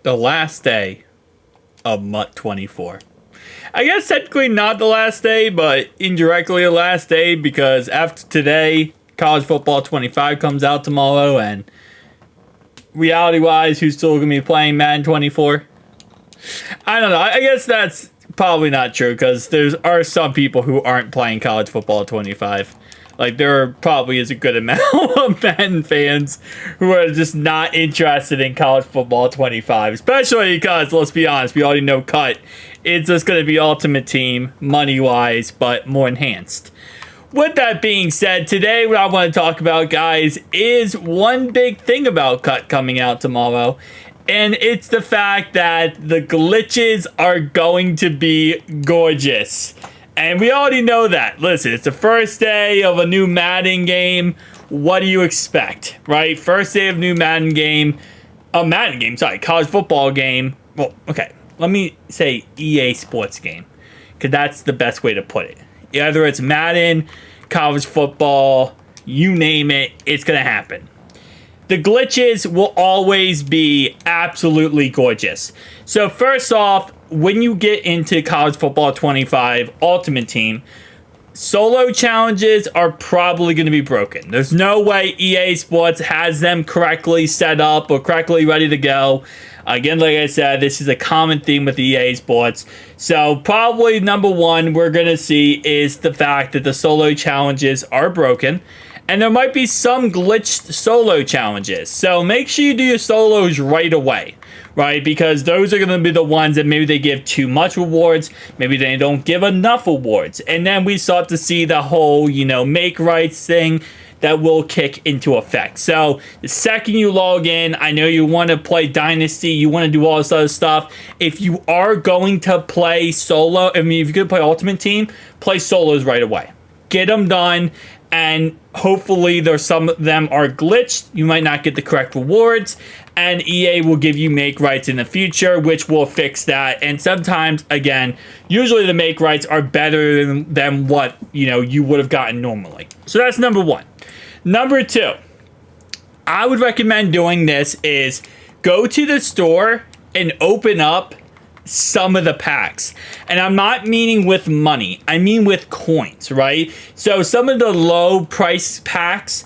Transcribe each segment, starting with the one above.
the last day of MUT 24. I guess technically not the last day, but indirectly the last day, because after today, College Football 25 comes out tomorrow, and reality-wise, who's still going to be playing Madden 24? I don't know. I guess that's probably not true, because there are some people who aren't playing College Football 25. Like, there probably is a good amount of Madden fans who are just not interested in College Football 25. Especially because, let's be honest, we already know Cut. It's just going to be Ultimate Team, money-wise, but more enhanced. With that being said, today what I want to talk about, guys, is one big thing about Cut coming out tomorrow. And it's the fact that the glitches are going to be gorgeous. And we already know that. Listen, it's the first day of a new Madden game. What do you expect, right? First day of new Madden game. College football game. Well, okay, let me say EA Sports game, because that's the best way to put it. Either it's Madden, college football, you name it, it's going to happen. The glitches will always be absolutely gorgeous. So first off, when you get into College Football 25 Ultimate Team, solo challenges are probably going to be broken. There's no way EA Sports has them correctly set up or correctly ready to go. Again, like I said, this is a common theme with EA Sports. So probably number one we're going to see is the fact that the solo challenges are broken. And there might be some glitched solo challenges. So make sure you do your solos right away, right? Because those are going to be the ones that maybe they give too much rewards. Maybe they don't give enough rewards. And then we start to see the whole, make rights thing that will kick into effect. So the second you log in, I know you want to play Dynasty, you want to do all this other stuff. If you are going to play solo, if you're going to play Ultimate Team, play solos right away. Get them done. And hopefully some of them are glitched. You might not get the correct rewards. And EA will give you make rights in the future, which will fix that. And sometimes, again, usually the make rights are better than what you would have gotten normally. So that's number one. Number two, I would recommend doing this is go to the store and open up some of the packs. And I'm not meaning with money. I mean with coins, right? So some of the low price packs,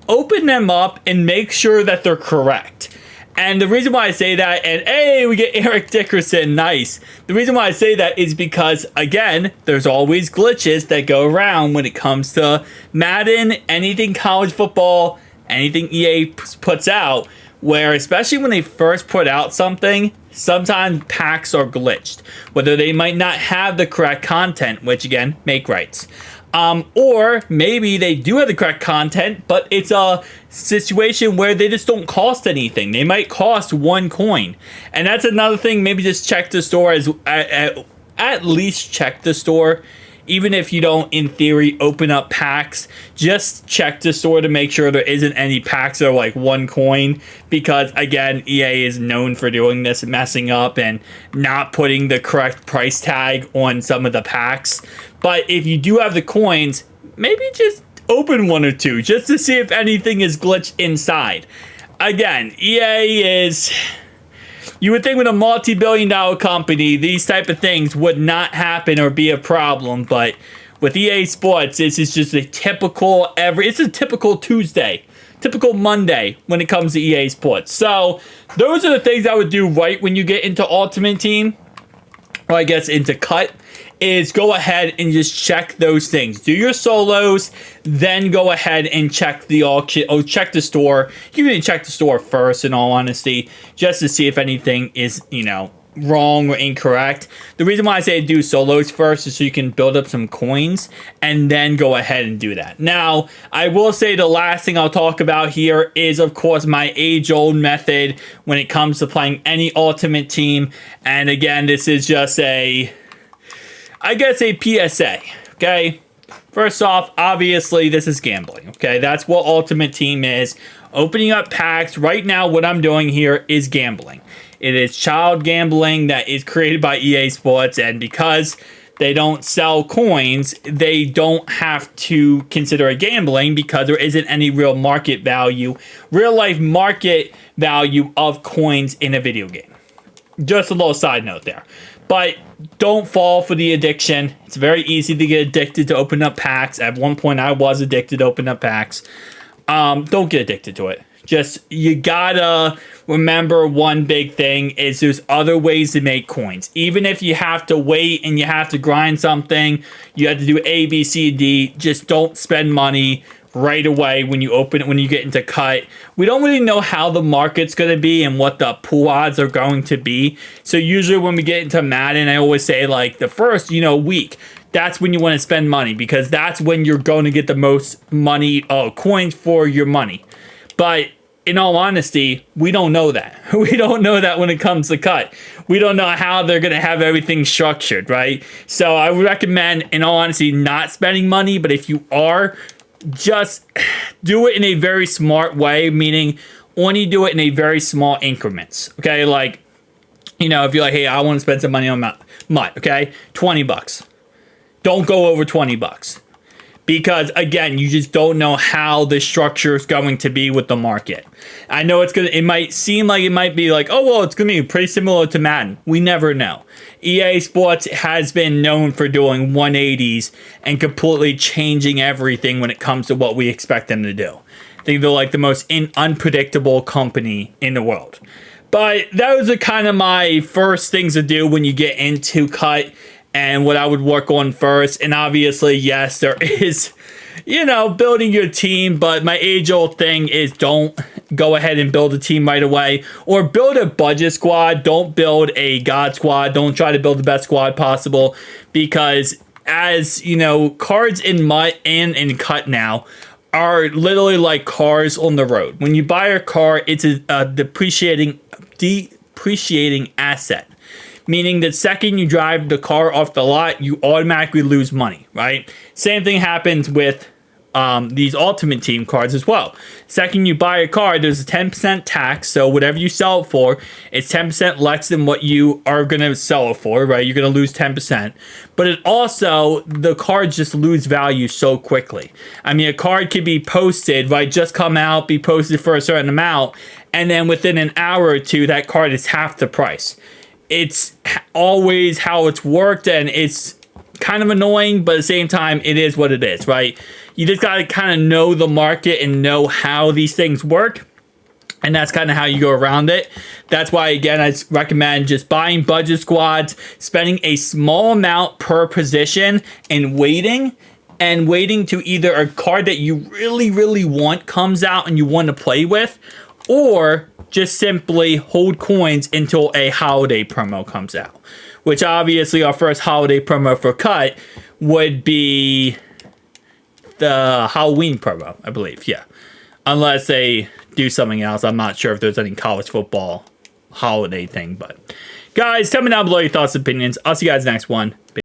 open them up and make sure that they're correct. And the reason why I say that, and hey, we get Eric Dickerson, nice. The reason why I say that is because, again, there's always glitches that go around when it comes to Madden, anything college football, anything EA puts out, where especially when they first put out something, sometimes packs are glitched. Whether they might not have the correct content, which again, make rights. Or maybe they do have the correct content, but it's a situation where they just don't cost anything. They might cost 1 coin. And that's another thing, maybe just check the store, at least check the store. Even if you don't, in theory, open up packs, just check the store to make sure there isn't any packs that are like 1 coin. Because, again, EA is known for doing this, messing up and not putting the correct price tag on some of the packs. But if you do have the coins, maybe just open 1 or 2 just to see if anything is glitched inside. Again, EA is... You would think with a multi-billion-dollar company, these type of things would not happen or be a problem, but with EA Sports, this is just a typical it's a typical Tuesday, typical Monday when it comes to EA Sports. So those are the things I would do right when you get into Ultimate Team, or I guess into Cut, is go ahead and just check those things. Do your solos, then go ahead and check the auction, check the store. You can check the store first, in all honesty, just to see if anything is, wrong or incorrect. The reason why I say do solos first is so you can build up some coins and then go ahead and do that. Now, I will say the last thing I'll talk about here is, of course, my age-old method when it comes to playing any Ultimate Team. And again, this is just a PSA, okay? First off, obviously, this is gambling, okay? That's what Ultimate Team is. Opening up packs, right now, what I'm doing here is gambling. It is child gambling that is created by EA Sports, and because they don't sell coins, they don't have to consider it gambling because there isn't any real market value, real-life market value of coins in a video game. Just a little side note there. But don't fall for the addiction. It's very easy to get addicted to open up packs. At one point, I was addicted to open up packs. Don't get addicted to it. Just, you gotta remember one big thing is there's other ways to make coins. Even if you have to wait and you have to grind something, you have to do A, B, C, D. Just don't spend money right away when you open it, when you get into cut. We don't really know how the market's going to be and what the pool odds are going to be. So usually when we get into Madden, I always say like the first, week, that's when you want to spend money because that's when you're going to get the most money, coins for your money. But in all honesty, we don't know that. We don't know that when it comes to cut. We don't know how they're going to have everything structured, right? So I would recommend, in all honesty, not spending money. But if you are, just do it in a very smart way, meaning only do it in a very small increments. Okay, like, if you're like, hey, I want to spend some money on MUT, okay, $20. Don't go over $20. Because again, you just don't know how the structure is going to be with the market. I know it might seem like it might be like, oh, well, it's going to be pretty similar to Madden. We never know. EA Sports has been known for doing 180s and completely changing everything when it comes to what we expect them to do. I think they're like the most unpredictable company in the world. But those are kind of my first things to do when you get into cut. And what I would work on first. And obviously, yes, there is, building your team. But my age-old thing is don't go ahead and build a team right away. Or build a budget squad. Don't build a God squad. Don't try to build the best squad possible. Because as, cards in MUT and in cut now are literally like cars on the road. When you buy a car, it's a depreciating asset. Meaning that second you drive the car off the lot, you automatically lose money, right? Same thing happens with these Ultimate Team cards as well. Second you buy a car, there's a 10% tax, so whatever you sell it for, it's 10% less than what you are going to sell it for, right? You're going to lose 10%. But it also, the cards just lose value so quickly. I mean, a card could be posted, right? Just come out, be posted for a certain amount, and then within an hour or two, that card is half the price. It's always how it's worked, and it's kind of annoying, but at the same time, it is what it is, right? You just got to kind of know the market and know how these things work, and that's kind of how you go around it. That's why, again, I recommend just buying budget squads, spending a small amount per position, and waiting to either a card that you really, really want comes out and you want to play with, or just simply hold coins until a holiday promo comes out. Which obviously our first holiday promo for cut would be the Halloween promo, I believe, yeah. Unless they do something else. I'm not sure if there's any college football holiday thing. But guys, tell me down below your thoughts and opinions. I'll see you guys next one.